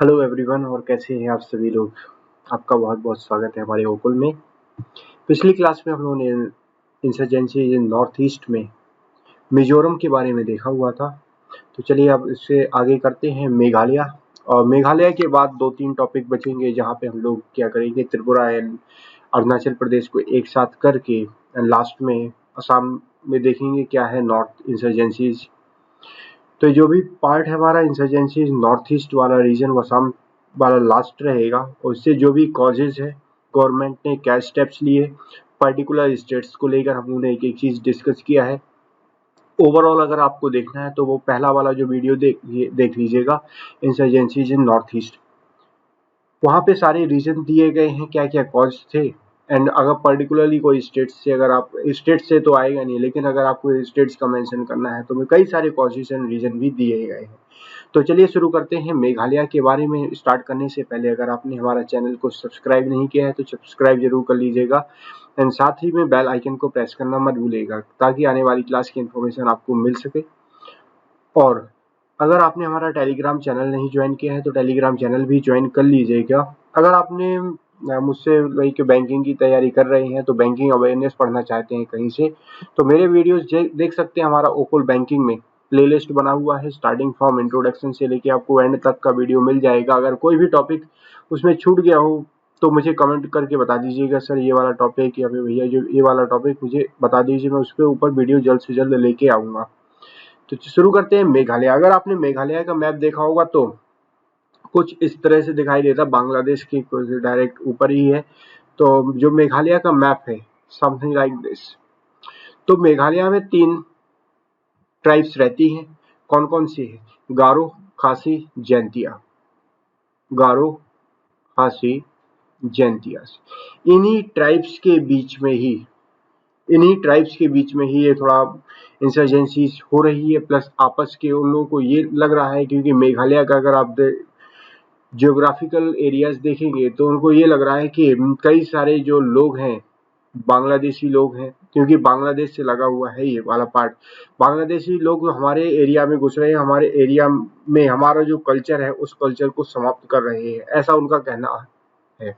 Hello everyone, और कैसे हैं आप सभी लोग। आपका बहुत बहुत स्वागत है हमारे ओकुल में। पिछली क्लास में हम लोगों ने इंसर्जेंसी इन नॉर्थ ईस्ट में मिजोरम के बारे में देखा हुआ था। तो चलिए अब इससे आगे करते हैं मेघालय। और मेघालय के बाद 2-3 टॉपिक बचेंगे जहाँ पे हम लोग क्या करेंगे, त्रिपुरा एंड अरुणाचल प्रदेश को एक साथ करके एंड लास्ट में असम में देखेंगे क्या है नॉर्थ इंसर्जेंसीज। तो जो भी पार्ट है हमारा इंसर्जेंसी नॉर्थ ईस्ट वाला रीजन वो असम वाला लास्ट रहेगा, और इससे जो भी कॉजेज है, गवर्नमेंट ने क्या स्टेप्स लिए, पर्टिकुलर स्टेट्स को लेकर हम लोगों ने एक एक चीज डिस्कस किया है। ओवरऑल अगर आपको देखना है तो वो पहला वाला जो वीडियो देख लीजिएगा, इंसर्जेंसीज इन नॉर्थ ईस्ट। वहाँ पे सारे रीजन दिए गए हैं क्या क्या कॉज थे। एंड अगर पर्टिकुलरली कोई स्टेट से, अगर आप स्टेट से तो आएगा नहीं, लेकिन अगर आपको स्टेट्स का मेंशन करना है तो कई सारे कॉजेज एंड रीजन भी दिए गए हैं। तो चलिए शुरू करते हैं मेघालय के बारे में। स्टार्ट करने से पहले अगर आपने हमारा चैनल को सब्सक्राइब नहीं किया है तो सब्सक्राइब जरूर कर लीजिएगा, एंड साथ ही में बेल आइकन को प्रेस करना मत भूलिएगा ताकि आने वाली क्लास की इन्फॉर्मेशन आपको मिल सके। और अगर आपने हमारा टेलीग्राम चैनल नहीं ज्वाइन किया है तो टेलीग्राम चैनल भी ज्वाइन कर लीजिएगा। अगर आपने मुझसे लाइक बैंकिंग की तैयारी कर रहे हैं तो बैंकिंग अवेयरनेस पढ़ना चाहते हैं कहीं से, तो मेरे वीडियोस देख सकते हैं। हमारा ओकुल बैंकिंग में प्लेलिस्ट बना हुआ है, स्टार्टिंग फ्रॉम इंट्रोडक्शन से लेके आपको एंड तक का वीडियो मिल जाएगा। अगर कोई भी टॉपिक उसमें छूट गया हो तो मुझे कमेंट करके बता दीजिएगा, सर ये वाला टॉपिक या फिर भैया जो ये वाला टॉपिक मुझे बता दीजिए, मैं उस पर ऊपर वीडियो जल्द से जल्द लेके आऊँगा। तो शुरू करते हैं मेघालय। अगर आपने मेघालय का मैप देखा होगा तो कुछ इस तरह से दिखाई देता, बांग्लादेश के कुछ डायरेक्ट ऊपर ही है। तो जो मेघालय का मैप है समथिंग लाइक दिस। तो मेघालय में 3 ट्राइब्स रहती हैं। कौन कौन सी है? गारो, खासी, जैंतिया। गारो, खासी, जैंतिया। इन्हीं ट्राइब्स के बीच में ही ये थोड़ा इंसर्जेंसीज हो रही है। प्लस आपस के उन लोगों को ये लग रहा है, क्योंकि मेघालय का अगर आप जियोग्राफिकल एरियाज देखेंगे तो उनको ये लग रहा है कि कई सारे जो लोग हैं बांग्लादेशी लोग हैं, क्योंकि बांग्लादेश से लगा हुआ है ये वाला पार्ट। बांग्लादेशी लोग हमारे एरिया में घुस रहे हैं, हमारे एरिया में हमारा जो कल्चर है उस कल्चर को समाप्त कर रहे हैं, ऐसा उनका कहना है।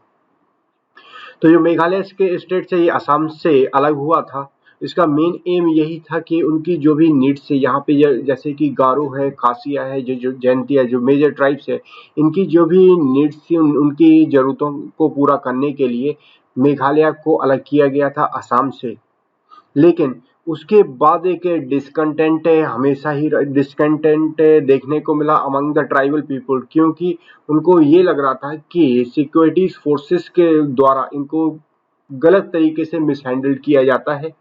तो जो मेघालय के स्टेट से ये असम से अलग हुआ था, इसका मेन एम यही था कि उनकी जो भी नीड्स है यहाँ पे, जैसे कि गारो है, खासिया है, जो जैंतिया, जो मेजर ट्राइब्स है, इनकी जो भी नीड्स थी उनकी जरूरतों को पूरा करने के लिए मेघालय को अलग किया गया था असम से। लेकिन उसके बाद एक डिस्कंटेंट हमेशा ही डिस्कंटेंट देखने को मिला अमंग द ट्राइबल पीपल, क्योंकि उनको ये लग रहा था कि सिक्योरिटी फोर्सेस के द्वारा इनको गलत तरीके से मिसहैंडल किया जाता है।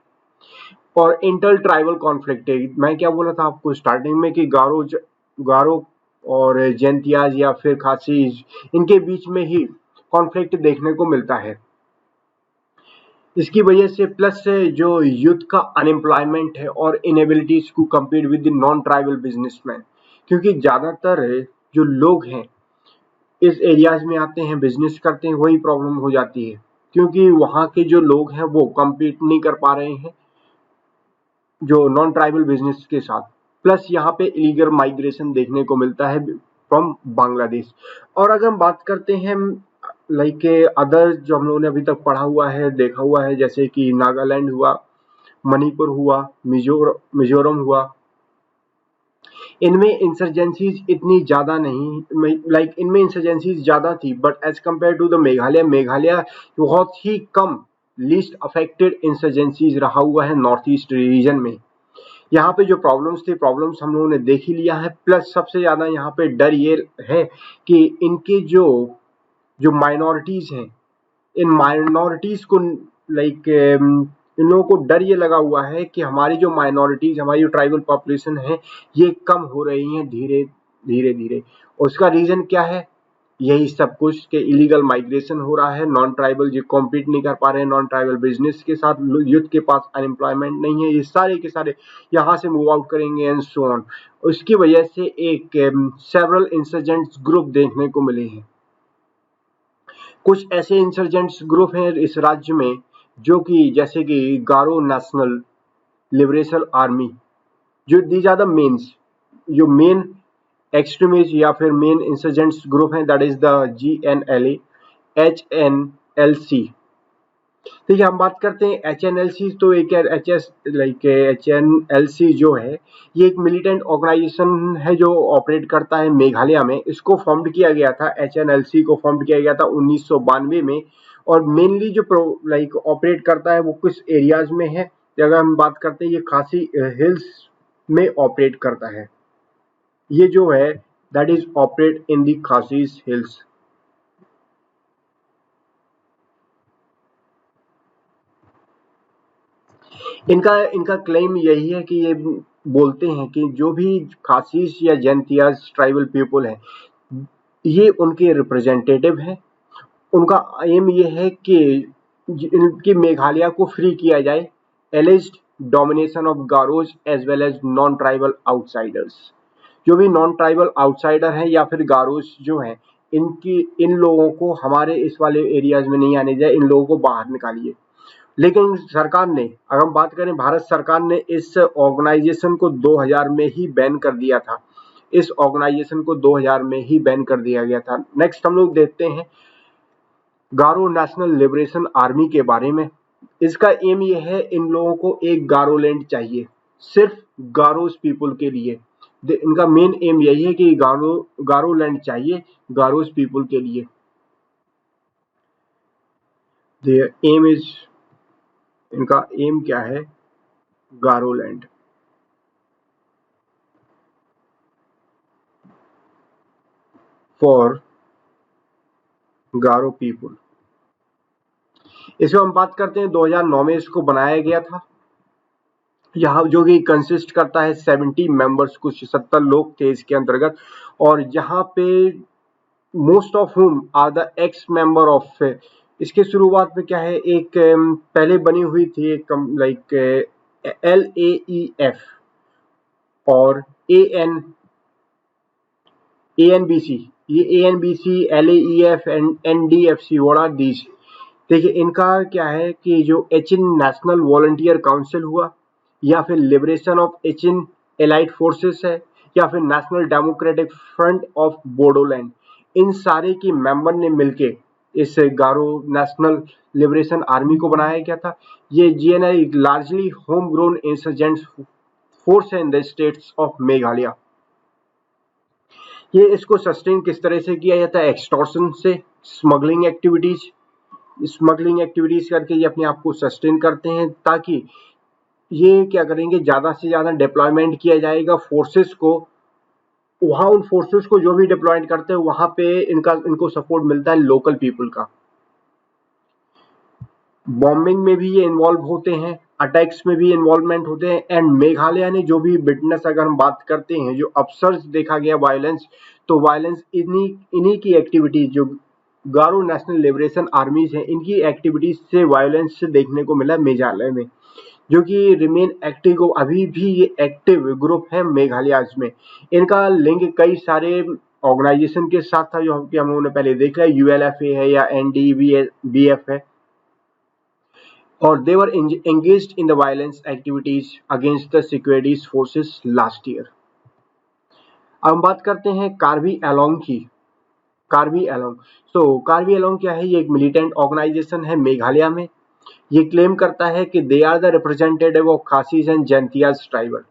और इंटर ट्राइबल कॉन्फ्लिक्ट है। मैं क्या बोला था आपको स्टार्टिंग में कि गारो और जैंतियाज या फिर खासीज, इनके बीच में ही कॉन्फ्लिक्ट देखने को मिलता है। इसकी वजह से प्लस जो यूथ का अनएम्प्लॉयमेंट है और inabilities to compete with non tribal businessman, क्योंकि ज्यादातर जो लोग हैं इस एरियाज में आते हैं, बिजनेस करते हैं, वही प्रॉब्लम हो जाती है, क्योंकि वहाँ के जो लोग हैं वो कम्पीट नहीं कर पा रहे हैं जो नॉन ट्राइबल बिजनेस के साथ। प्लस यहाँ पे इलीगल माइग्रेशन देखने को मिलता है फ्रॉम बांग्लादेश। और अगर हम बात करते हैं लाइक अदर जो हम लोगों ने अभी तक पढ़ा हुआ है, देखा हुआ है, जैसे कि नागालैंड हुआ, मणिपुर हुआ, मिजोरम हुआ, इनमें इंसर्जेंसीज इतनी ज्यादा नहीं, लाइक इनमें इंसर्जेंसीज ज्यादा थी, but as compare to the Meghalaya बहुत ही कम लीस्ट अफेक्टेड इंसर्जेंसीज रहा हुआ है नॉर्थ ईस्ट रीजन में। यहाँ पे जो प्रॉब्लम्स हम लोगों ने देख ही लिया है। प्लस सबसे ज्यादा यहाँ पे डर ये है कि इनके जो जो माइनॉरिटीज हैं, इन माइनॉरिटीज को लाइक इन लोगों को डर ये लगा हुआ है कि हमारी जो माइनॉरिटीज, हमारी जो ट्राइबल पॉपुलेशन है, ये कम हो रही है धीरे धीरे। उसका रीजन क्या है? यही सब कुछ के इलीगल माइग्रेशन हो रहा है, नॉन ट्राइबल जो कॉम्पीट नहीं कर पा रहे हैं नॉन ट्राइबल बिजनेस के साथ, यूथ के पास अनएम्प्लॉयमेंट नहीं है, ये सारे के सारे यहाँ से मूव आउट करेंगे एंड सो ऑन। उसकी वजह से एक सेवरल इंसर्जेंट्स ग्रुप देखने को मिले हैं। कुछ ऐसे इंसर्जेंट्स ग्रुप हैं इस राज्य में जो कि जैसे कि गारो नेशनल लिबरेशन आर्मी, जो दीज आर द मेन्स, जो मेन एक्सट्रीमिस्ट या फिर मेन इंसर्जेंट्स ग्रुप है, that is the GNLA, HNLC। ठीक है, हम बात करते हैं HNLC। तो एक HNLC जो है ये एक मिलिटेंट ऑर्गेनाइजेशन है जो ऑपरेट करता है मेघालय में। इसको फॉर्म्ड किया गया था, HNLC को फॉर्म्ड किया गया था 1992 में, और मेनली जो ऑपरेट करता है वो कुछ एरियाज में है। अगर हम बात करते हैं ये खासी हिल्स में ऑपरेट करता है। ये जो है that is operate in the Khasis hills. इनका क्लेम यही है कि ये बोलते हैं कि जो भी खासीस या जैंतियाज ट्राइबल पीपल है ये उनके रिप्रेजेंटेटिव हैं। उनका एम ये है कि इनकी मेघालय को फ्री किया जाए alleged domination of Garos as well as non tribal outsiders. जो भी नॉन ट्राइबल आउटसाइडर हैं या फिर गारोज जो हैं, इन लोगों को हमारे इस वाले एरियाज में नहीं आने जाए, इन लोगों को बाहर निकालिए। लेकिन सरकार ने, अगर हम बात करें भारत सरकार ने इस ऑर्गेनाइजेशन को 2000 में ही बैन कर दिया था। इस ऑर्गेनाइजेशन को 2000 में ही बैन कर दिया गया था। नेक्स्ट हम लोग देखते हैं गारो नेशनल लिबरेशन आर्मी के बारे में। इसका एम ये है, इन लोगों को एक गारो लैंड चाहिए सिर्फ गारोस पीपल के लिए। इनका मेन एम यही है कि गारो लैंड चाहिए गारोस पीपल के लिए। Their aim is, इनका एम क्या है, गारोलैंड। For Garo people. इसमें हम बात करते हैं 2009 में इसको बनाया गया था। यहाँ जो कि कंसिस्ट करता है 70 मेंबर्स, कुछ 70 लोग थे इसके अंतर्गत, और यहाँ पे most of whom are the ex member of. इसके शुरुआत में क्या है, एक पहले बनी हुई थी एक LAEF और ANBC। ये ANBC, LAEF and NDFC, what are these? देखिए इनका क्या है कि जो एचिन नेशनल वॉलंटियर काउंसिल हुआ, या फिर liberation of Achik elite forces है, या फिर national democratic front of Bodoland, इन सारे की मेंबर ने मिलके इस गारो नेशनल लिबरेशन आर्मी को बनाया गया था। ये GNI largely home grown insurgents force है in the states of Meghalaya. ये इसको सस्टेन किस तरह से किया जाता है? एक्सटॉर्शन से, स्मगलिंग एक्टिविटीज करके ये अपने आप को सस्टेन करते हैं, ताकि ये क्या करेंगे, ज्यादा से ज्यादा डिप्लॉयमेंट किया जाएगा फोर्सेस को। वहां उन फोर्सेस को जो भी डिप्लॉयमेंट करते हैं वहां पे इनको सपोर्ट मिलता है लोकल पीपल का। बॉम्बिंग में भी ये इन्वॉल्व होते हैं, अटैक्स में भी इन्वॉल्वमेंट होते हैं। एंड मेघालय ने जो भी विटनेस, अगर हम बात करते हैं जो अपसर्ज देखा गया वायलेंस, तो वायलेंस इन्हीं की एक्टिविटीज, जो गारो नेशनल लिबरेशन आर्मीज हैं, इनकी एक्टिविटीज से वायलेंस देखने को मिला मेघालय में, जो कि रिमेन एक्टिव। अभी भी ये एक्टिव ग्रुप है मेघालय में। इनका लिंक कई सारे ऑर्गेनाइजेशन के साथ था, जो हम लोगों ने पहले देखा है, ULFA है या NDBF है, और they were engaged in the violence activities against the security forces last year। अब हम बात करते हैं कार्बी एलोंग की। कार्बी एलोंग क्या है? ये एक मिलिटेंट ऑर्गेनाइजेशन है मेघालय में। ये क्लेम करता है कि they are the representative of Khasis and Jaintias tribal.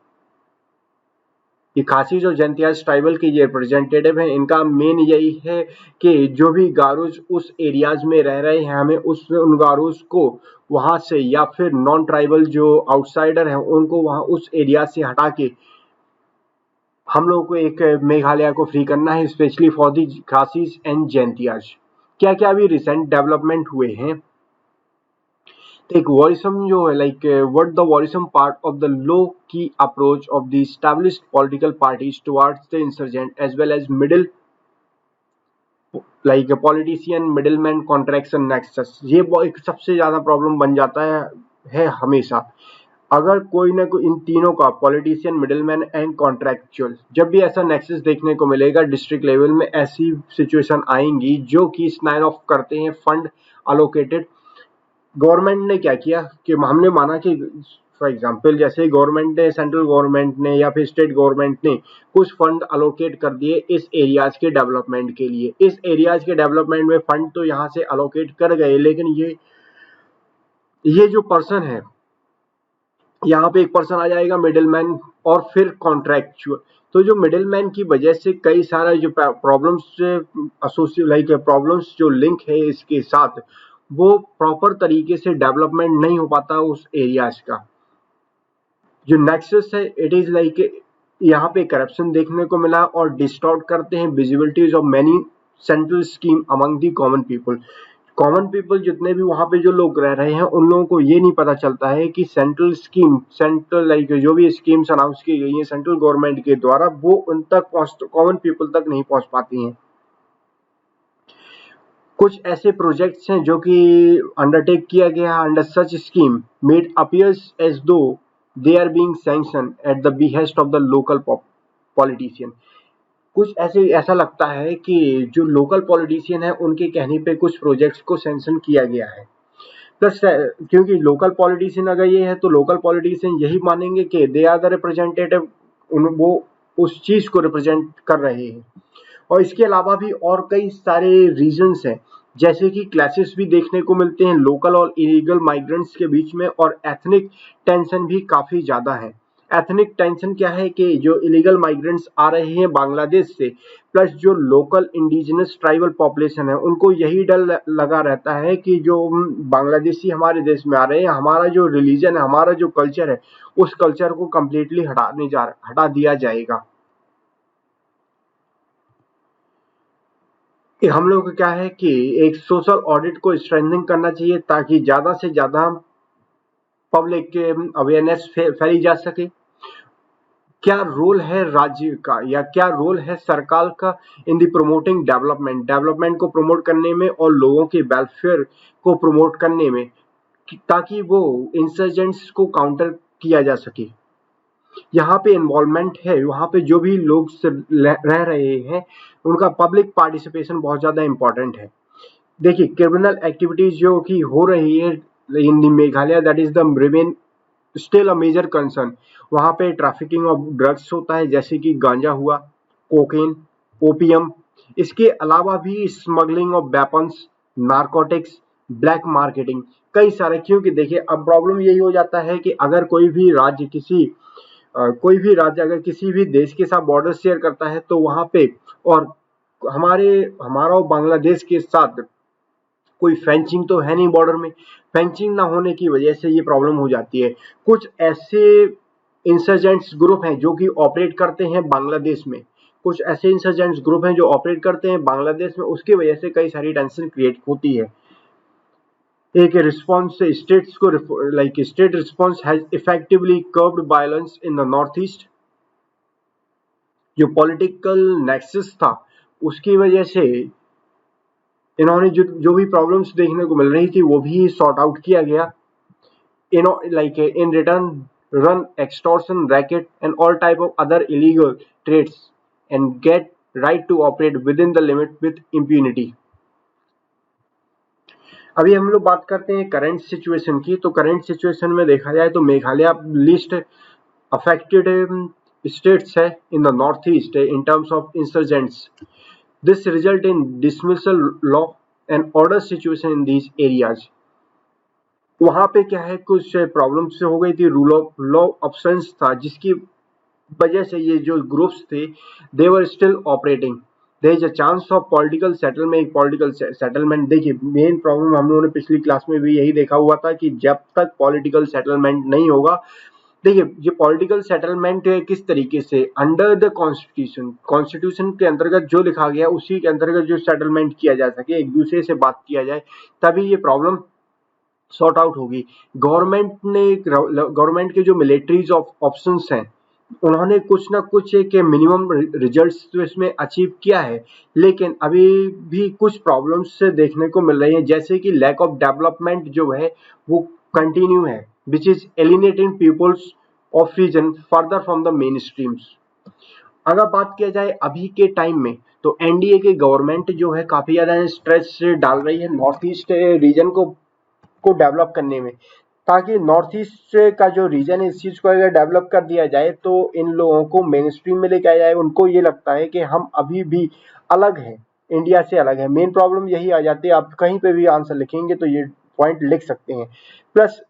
ये खासीज और जैंतियाज ट्राइबल के ये रिप्रेजेंटेटिव हैं। इनका मेन यही है कि जो भी गारोज उस एरियाज में रह रहे हैं, हमें उन गारोज को वहां से, या फिर नॉन ट्राइबल जो आउटसाइडर हैं उनको वहां उस एरिया से हटा के हम लोगों को एक मेघालय को फ्री करना है, specially for the Khasis and Jaintias. क्या क्या अभी रिसेंट डेवलपमेंट हुए हैं? एक worrisome जो है, what the worrisome part of the low-key approach of the established political parties towards the insurgent as well as politician middleman contraction nexus। ये एक सबसे ज्यादा प्रॉब्लम बन जाता है हमेशा। अगर कोई ना कोई इन तीनों का, पॉलिटिशियन, मिडिलमैन एंड कॉन्ट्रैक्चुअल, जब भी ऐसा नेक्सस देखने को मिलेगा डिस्ट्रिक्ट लेवल में, ऐसी सिचुएशन आएंगी जो कि स्नाइन ऑफ करते हैं फंड अलोकेटेड। गवर्नमेंट ने क्या किया कि हमने माना कि फॉर एग्जांपल जैसे गवर्नमेंट ने, सेंट्रल गवर्नमेंट ने या फिर स्टेट गवर्नमेंट ने कुछ फंड अलोकेट कर दिए इस एरियाज के डेवलपमेंट के लिए। इस एरियाज के डेवलपमेंट में फंड तो यहाँ से अलोकेट कर गए, लेकिन ये जो पर्सन है, यहाँ पे एक पर्सन आ जाएगा मिडिलमैन और फिर कॉन्ट्रैक्चुअल। तो जो मिडिलमैन की वजह से कई सारा जो प्रॉब्लम्स प्रॉब्लम्स जो लिंक है इसके साथ, वो प्रॉपर तरीके से डेवलपमेंट नहीं हो पाता उस एरियाज का। जो नेक्सस है, इट इज लाइक यहाँ पे करप्शन देखने को मिला और डिस्टॉर्ट करते हैं visibilities of many central scheme among the common people. Common people जितने भी वहां पे जो लोग रह रहे हैं, उन लोगों को ये नहीं पता चलता है कि सेंट्रल जो भी स्कीम्स अनाउंस की गई हैं सेंट्रल गवर्नमेंट के द्वारा, वो उन तक कॉमन पीपल तक नहीं पहुंच पाती हैं। कुछ ऐसे प्रोजेक्ट्स हैं जो कि अंडरटेक किया गया under such scheme made appears as though they are being sanction at the behest of the local politician. कुछ ऐसा लगता है कि जो लोकल पॉलिटिशियन है उनके कहने पे कुछ प्रोजेक्ट्स को सैंक्शन किया गया है। प्लस क्योंकि लोकल पॉलिटिशियन अगर ये है तो लोकल पॉलिटिशियन यही मानेंगे कि दे आर द रिप्रेजेंटेटिव, वो उस चीज को रिप्रेजेंट कर रहे हैं। और इसके अलावा भी और कई सारे रीजंस हैं, जैसे कि क्लैशेस भी देखने को मिलते हैं लोकल और इलीगल माइग्रेंट्स के बीच में, और एथनिक टेंशन भी काफी ज्यादा है। एथनिक टेंशन क्या है कि जो इलीगल माइग्रेंट्स आ रहे हैं बांग्लादेश से, प्लस जो लोकल इंडिजिनस ट्राइबल पॉपुलेशन है, उनको यही डर लगा रहता है कि जो बांग्लादेशी हमारे देश में आ रहे हैं, हमारा जो रिलीजन है, हमारा जो कल्चर है, उस कल्चर को कंप्लीटली हटा दिया जाएगा। हम लोग को क्या है कि एक सोशल ऑडिट को स्ट्रेंथनिंग करना चाहिए ताकि ज्यादा से ज्यादा पब्लिक के अवेयरनेस फैली जा सके। क्या रोल है राज्य का या क्या रोल है सरकार का इन दी प्रमोटिंग डेवलपमेंट को प्रमोट करने में और लोगों के वेलफेयर को प्रमोट करने में, ताकि वो इंसर्जेंट्स को काउंटर किया जा सके। यहाँ पे इन्वॉल्वमेंट है, वहाँ पे जो भी लोग रह रहे हैं उनका पब्लिक पार्टिसिपेशन बहुत ज्यादा इंपॉर्टेंट है। देखिए क्रिमिनल एक्टिविटीज जो कि हो रही है in the Meghalaya, that is the remain still a major concern. वहाँ पे ट्रैफिकिंग ऑफ ड्रग्स होता है, जैसे कि गांजा हुआ, कोकेन, ओपियम। इसके अलावा भी smuggling of weapons, narcotics, black marketing, कई सारे। क्योंकि देखिए अब प्रॉब्लम यही हो जाता है कि अगर कोई भी राज्य अगर किसी भी देश के साथ बॉर्डर शेयर करता है तो वहां पे, और हमारा और बांग्लादेश के साथ कोई फेंसिंग तो है नहीं बॉर्डर में, फेंसिंग ना होने की वजह से ये प्रॉब्लम हो जाती है। कुछ ऐसे इंसर्जेंट्स ग्रुप हैं जो कि ऑपरेट करते हैं बांग्लादेश में, कुछ ऐसे इंसर्जेंट्स ग्रुप हैं जो ऑपरेट करते हैं बांग्लादेश में, उसकी वजह से कई सारी टेंशन क्रिएट होती है। एक रिस्पॉन्स स्टेट्स को state response has effectively curved violence in the north east. जो पॉलिटिकल नेक्सस था उसकी वजह से इन्होंने जो भी प्रॉब्लम्स देखने को मिल रही थी वो भी सॉर्ट आउट किया गया। In return run extortion racket and all type of other illegal trades and get right to operate within the limit with impunity। अभी हम लोग बात करते हैं करंट सिचुएशन की। तो करंट सिचुएशन में देखा जाए तो मेघालय लिस्ट अफेक्टेड स्टेट्स है in the north east in terms of insurgents. This result in dismissal law and order situation in these areas. वहां पे क्या है, कुछ प्रॉब्लम से हो गई थी, रूल ऑफ लॉ ऑप्शंस था, जिसकी वजह से ये जो ग्रुप्स थे they were still operating. There is a chance of political settlement. देखिए मेन प्रॉब्लम हम लोगों ने पिछली क्लास में भी यही देखा हुआ था कि जब तक पॉलिटिकल सेटलमेंट नहीं होगा, देखिए ये पॉलिटिकल सेटलमेंट किस तरीके से, अंडर द कॉन्स्टिट्यूशन के अंतर्गत जो लिखा गया उसी के अंतर्गत जो सेटलमेंट किया जा सके, एक दूसरे से बात किया जाए, तभी ये प्रॉब्लम सॉर्ट आउट होगी। गवर्नमेंट के जो मिलिट्रीज ऑप्शंस हैं उन्होंने कुछ ना कुछ एक मिनिमम रिजल्ट्स तो इसमें अचीव किया है, लेकिन अभी भी कुछ प्रॉब्लम्स देखने को मिल रही हैं, जैसे कि लैक ऑफ डेवलपमेंट जो है वो कंटिन्यू है, which is alienating peoples of region further from the main streams. अगर बात किया जाए अभी के टाइम में तो एनडीए की गवर्नमेंट जो है काफी ज्यादा स्ट्रेस डाल रही है नॉर्थ ईस्ट रीजन को डेवलप करने में, ताकि नॉर्थ ईस्ट का जो रीजन है इस चीज को अगर डेवलप कर दिया जाए तो इन लोगों को मेन स्ट्रीम में लेके आया जाए। उनको ये लगता है कि हम अभी भी अलग हैं, इंडिया से अलग है। मेन प्रॉब्लम यही आ जाती है। आप कहीं पे भी आंसर लिखेंगे तो ये पॉइंट लिख सकते हैं। प्लस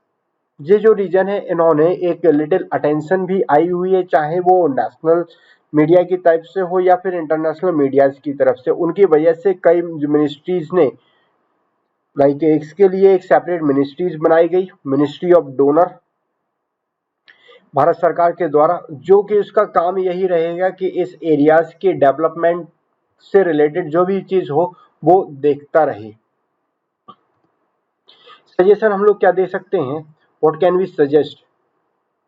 ये जो रीजन है इन्होंने एक लिटिल अटेंशन भी आई हुई है, चाहे वो नेशनल मीडिया की तरफ से हो या फिर इंटरनेशनल मीडिया की तरफ से। उनकी वजह से कई मिनिस्ट्रीज ने लाइक इसके लिए एक सेपरेट मिनिस्ट्रीज बनाई गई, मिनिस्ट्री ऑफ डोनर भारत सरकार के द्वारा, जो कि उसका काम यही रहेगा कि इस एरियाज के डेवलपमेंट से रिलेटेड जो भी चीज हो वो देखता रहे। सजेशन हम लोग क्या दे सकते हैं, व्हाट कैन वी सजेस्ट।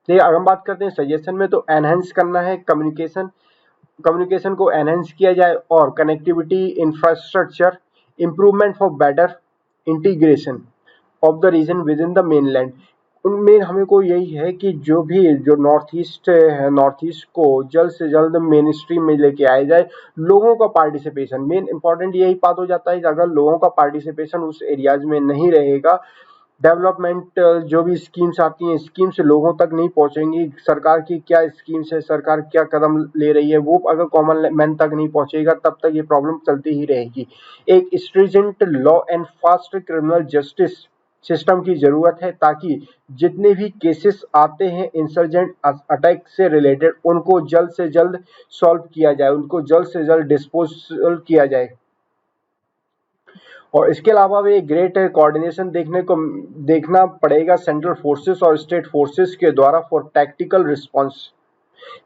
देखिए अगर हम बात करते हैं सजेशन में तो एनहेंस करना है कम्युनिकेशन को एनहेंस किया जाए और connectivity infrastructure improvement for better integration of the region within the mainland. उनमें हमें को यही है कि जो नॉर्थ ईस्ट है, नॉर्थ ईस्ट को जल्द से जल्द मेन स्ट्रीम में लेके आया जाए। लोगों का पार्टिसिपेशन मेन इंपॉर्टेंट यही बात हो जाता है कि अगर लोगों का पार्टिसिपेशन उस एरियाज में नहीं रहेगा, डेवलपमेंट जो भी स्कीम्स आती हैं स्कीम्स लोगों तक नहीं पहुंचेंगी। सरकार की क्या स्कीम्स है, सरकार क्या कदम ले रही है, वो अगर कॉमन मैन तक नहीं पहुंचेगा तब तक ये प्रॉब्लम चलती ही रहेगी। एक stringent law and fast criminal justice system की जरूरत है ताकि जितने भी केसेस आते हैं इंसर्जेंट अटैक से रिलेटेड उनको जल्द से जल्द सॉल्व किया जाए, उनको जल्द से जल्द डिस्पोजल किया जाए। और इसके अलावा भी एक ग्रेट कोऑर्डिनेशन देखना पड़ेगा सेंट्रल फोर्सेस और स्टेट फोर्सेस के द्वारा फॉर टैक्टिकल रिस्पांस।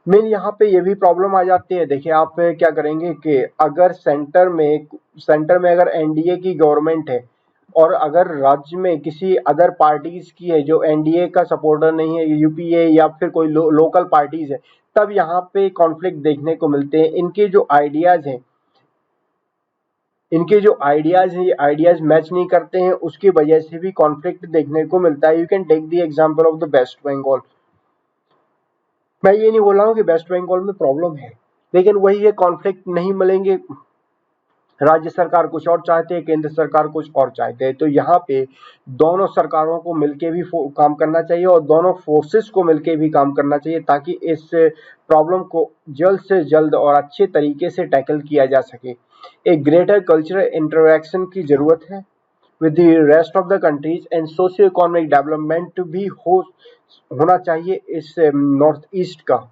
मेन यहाँ पे ये भी प्रॉब्लम आ जाती है। देखिए आप क्या करेंगे कि अगर सेंटर में अगर एनडीए की गवर्नमेंट है और अगर राज्य में किसी अदर पार्टीज की है जो एनडीए का सपोर्टर नहीं है, यूपीए या फिर कोई लोकल पार्टीज है, तब यहाँ पे कॉन्फ्लिक्ट देखने को मिलते हैं। इनके जो आइडियाज हैं ये आइडियाज मैच नहीं करते हैं, उसकी वजह से भी कॉन्फ्लिक्ट देखने को मिलता है। You can take the example of the West Bengal. मैं ये नहीं बोल रहा हूँ कि वेस्ट बंगाल में प्रॉब्लम है, लेकिन वही है कॉन्फ्लिक्ट नहीं मिलेंगे। राज्य सरकार कुछ और चाहते हैं, केंद्र सरकार कुछ और चाहते हैं। तो यहाँ पे दोनों सरकारों को मिलके भी काम करना चाहिए और दोनों फोर्सेस को मिलके भी काम करना चाहिए ताकि इस प्रॉब्लम को जल्द से जल्द और अच्छे तरीके से टैकल किया जा सके। एक ग्रेटर कल्चरल इंटरेक्शन की जरूरत है with the rest of the countries and socio economic development भी होना चाहिए इस नॉर्थ ईस्ट का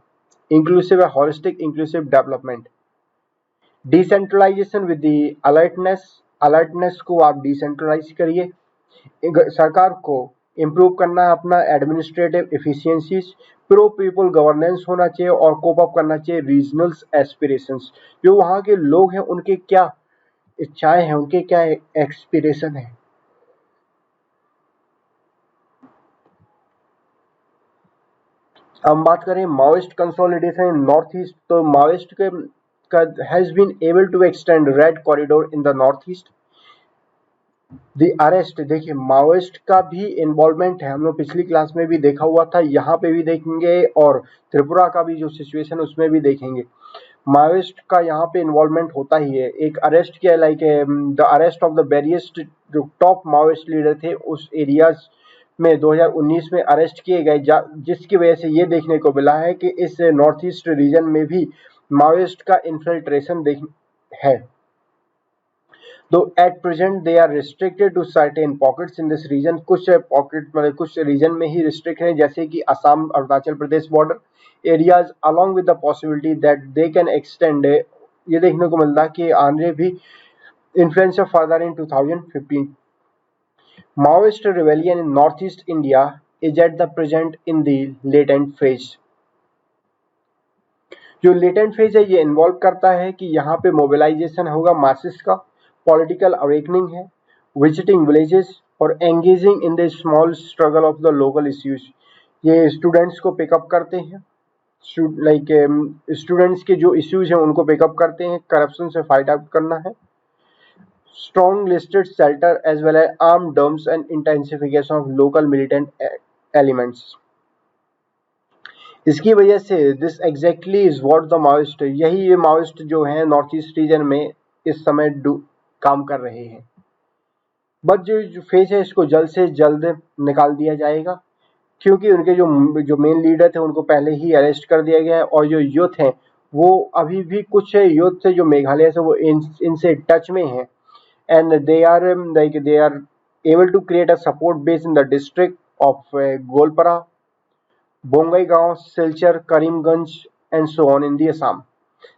इंक्लूसिव है, holistic inclusive development. Decentralisation with the alertness को आप डिसेंट्रलाइज करिए। सरकार को इम्प्रूव करना है अपना administrative efficiencies, pro people governance होना चाहिए और कोप अप करना चाहिए रीजनल एस्पिरेशंस। जो वहाँ के लोग हैं उनके क्या इच्छाएं हैं, उनके क्या एक्सपीरेशन है। हम बात करें Maoist consolidation in north east, तो माओइस्ट का has been able to extend red corridor in the north east. The arrest, देखिए माओइस्ट का भी इन्वॉल्वमेंट है, हम लोग पिछली क्लास में भी देखा हुआ था, यहाँ पे भी देखेंगे और त्रिपुरा का भी जो सिचुएशन उसमें भी देखेंगे। माओइस्ट का यहाँ पे इन्वॉल्वमेंट होता ही है। एक अरेस्ट किया like the arrest of the various जो टॉप माओइस्ट लीडर थे उस एरियाज में 2019 में अरेस्ट किए गए, जिसकी वजह से ये देखने को मिला है कि इस नॉर्थ ईस्ट रीजन में भी माओइस्ट का इन्फिल्ट्रेशन है। Though at present they are restricted to certain pockets in this region, कुछ पॉकेट मतलब कुछ रीजन में ही रिस्ट्रिक्ट हैं, जैसे कि Assam Arunachal Pradesh border areas along with the possibility that they can extend, ये देखने को मिलता है कि आंध्र भी influence further in 2015। Maoist rebellion in northeast India is at the present in the latent phase। जो लेटेंट फेज है ये इन्वॉल्व करता है कि यहाँ पे मोबिलाइजेशन होगा मासेस का, पॉलिटिकल अवेकनिंग है, विजिटिंग विलेजेस और engaging in the small struggle of the local issues. ये स्टूडेंट्स को पिकअप करते हैं, स्टूडेंट्स के जो इश्यूज हैं उनको पिकअप करते हैं, करप्शन से फाइट आउट करना है, strong listed shelter as well as arm dumps and intensification of local militant elements. इसकी वजह से this exactly is what the Maoist, यही ये माओइस्ट जो है नॉर्थ ईस्ट रीजन में इस समय काम कर रहे हैं। बट जो फेस है इसको जल्द से जल्द निकाल दिया जाएगा, क्योंकि उनके जो मेन लीडर थे उनको पहले ही अरेस्ट कर दिया गया है, और जो यूथ है वो अभी भी कुछ यूथ से जो मेघालय से वो इनसे टच में है, and they are able to create a support base in the district of Golpara, Bongaigaon, Silchar, Karimganj and so on in the Assam.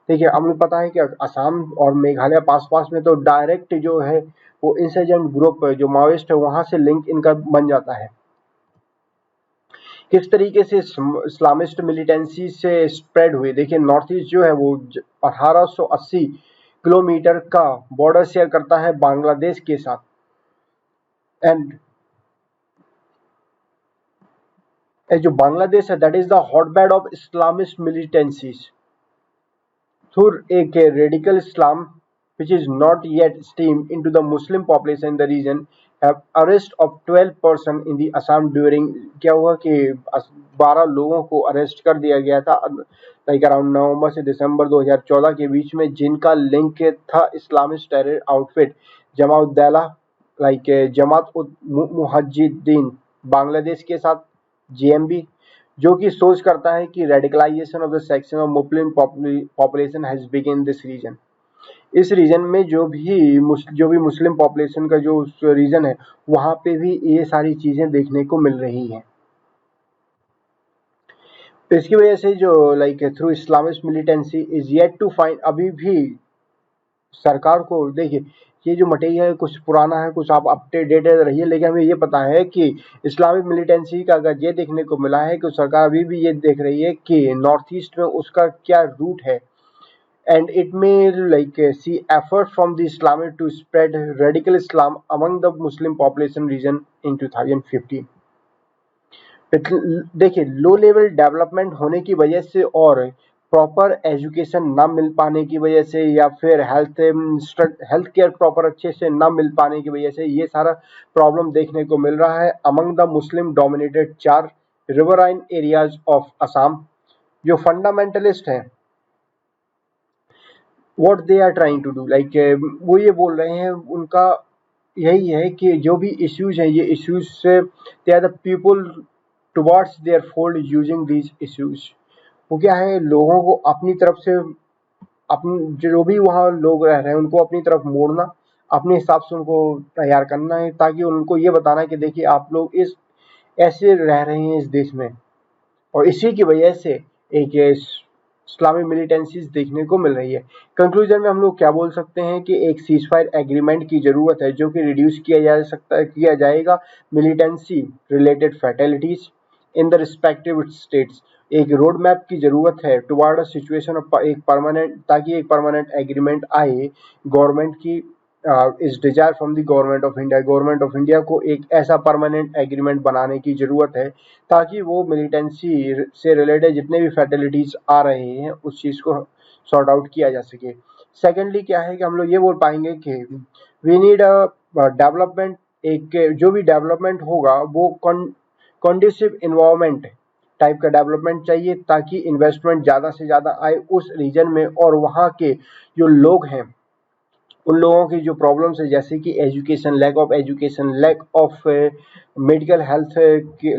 देखिए हमें पता है कि असम और मेघालय पास में, तो डायरेक्ट जो है वो इंसर्जेंट ग्रुप जो माओइस्ट है वहां से लिंक इनका बन जाता है। किस तरीके से इस्लामिस्ट मिलिटेंसी से स्प्रेड हुई, देखिए नॉर्थ ईस्ट जो है वो 1880 किलोमीटर का बॉर्डर शेयर करता है बांग्लादेश के साथ, एंड जो बांग्लादेश है that is the hotbed of Islamist militancies through एक radical Islam which is not yet streamed into the Muslim population in the region have arrest of 12 person in the Assam during, क्या हुआ कि 12 लोगों को arrest कर दिया गया था लाइक अराउंड नवंबर से दिसंबर 2014 के बीच में, जिनका लिंक था Islamist terror outfit जमाउद्दौला like Jamaat ud Mujahideen Bangladesh के साथ, JMB, जो कि सोच करता है कि radicalisation of the section of Muslim population has begin this region. इस रीजन में जो भी मुस्लिम पॉपुलेशन का जो रीजन है वहां पे भी ये सारी चीजें देखने को मिल रही हैं। तो इसकी वजह से जो like through Islamist militancy is yet to find, अभी भी सरकार को, देखिए ये जो मटेरियल है कुछ पुराना है, कुछ आप अपडेटेड रहिए, लेकिन हमें ये पता है कि इस्लामिक मिलिटेंसी का अगर ये देखने को मिला है कि सरकार अभी भी ये देख रही है कि नॉर्थ ईस्ट में उसका क्या रूट है, and it may see effort from the Islamic to spread radical Islam among the Muslim population region in 2015। देखिए लो लेवल डेवलपमेंट होने की वजह से और प्रॉपर एजुकेशन ना मिल पाने की वजह से, या फिर हेल्थ केयर प्रॉपर अच्छे से ना मिल पाने की वजह से ये सारा प्रॉब्लम देखने को मिल रहा है among the Muslim dominated 4 riverine areas of Assam. जो फंडामेंटलिस्ट हैं what they are trying to do, वो ये बोल रहे हैं, उनका यही है कि जो भी इश्यूज हैं ये इश्यूज से they are the people towards their fold using these issues. वो क्या है, लोगों को अपनी तरफ से, अपनी जो भी वहाँ लोग रह रहे हैं उनको अपनी तरफ मोड़ना, अपने हिसाब से उनको तैयार करना है, ताकि उनको ये बताना है कि देखिए आप लोग इस ऐसे रह रहे हैं इस देश में, और इसी की वजह से एक इस्लामिक मिलिटेंसीज देखने को मिल रही है। कंक्लूजन में हम लोग क्या बोल सकते हैं कि एक सीजफायर एग्रीमेंट की जरूरत है, जो कि रिड्यूस किया जाएगा militancy related fatalities in the respective states. एक रोड मैप की जरूरत है टुवर्ड अ सिचुएशन ऑफ एक परमानेंट, ताकि एक परमानेंट एग्रीमेंट आए। गवर्नमेंट की is desire from the government of India, government of India को एक ऐसा परमानेंट एग्रीमेंट बनाने की जरूरत है, ताकि वो मिलिटेंसी से रिलेटेड जितने भी फैटिलिटीज आ रहे हैं उस चीज को सॉर्ट आउट किया जा सके। सेकेंडली क्या है कि हम लोग ये बोल पाएंगे कि वी नीड अ डेवलपमेंट, एक जो भी डेवलपमेंट होगा वो कंडीसिव इन्वायरमेंट टाइप का डेवलपमेंट चाहिए, ताकि इन्वेस्टमेंट ज़्यादा से ज़्यादा आए उस रीजन में, और वहाँ के जो लोग हैं उन लोगों की जो प्रॉब्लम्स है जैसे कि education, lack of education, lack of medical health,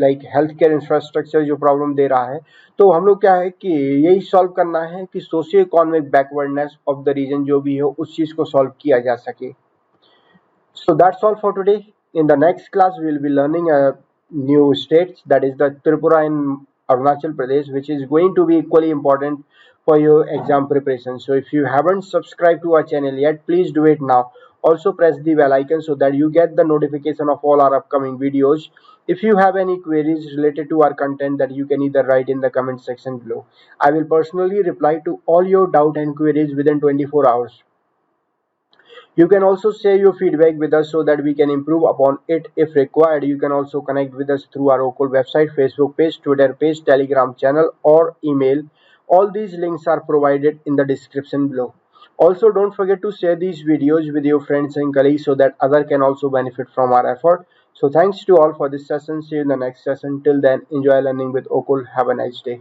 like health care infrastructure जो प्रॉब्लम दे रहा है, तो हम लोग क्या है कि यही सॉल्व करना है कि socio economic backwardness of the region जो भी हो उस चीज को सॉल्व किया जा सके। So that's all for today. In the next class, we will be learning a new states, that is the Tripura and Arunachal Pradesh, which is going to be equally important for your exam preparation. So if you haven't subscribed to our channel yet, please do it now. Also press the bell icon so that you get the notification of all our upcoming videos. If you have any queries related to our content, that you can either write in the comment section below. I will personally reply to all your doubt and queries within 24 hours. You can also share your feedback with us so that we can improve upon it if required. You can also connect with us through our Okul website, Facebook page, Twitter page, Telegram channel or email. All these links are provided in the description below. Also, don't forget to share these videos with your friends and colleagues so that others can also benefit from our effort. So thanks to all for this session. See you in the next session. Till then, enjoy learning with Okul. Have a nice day.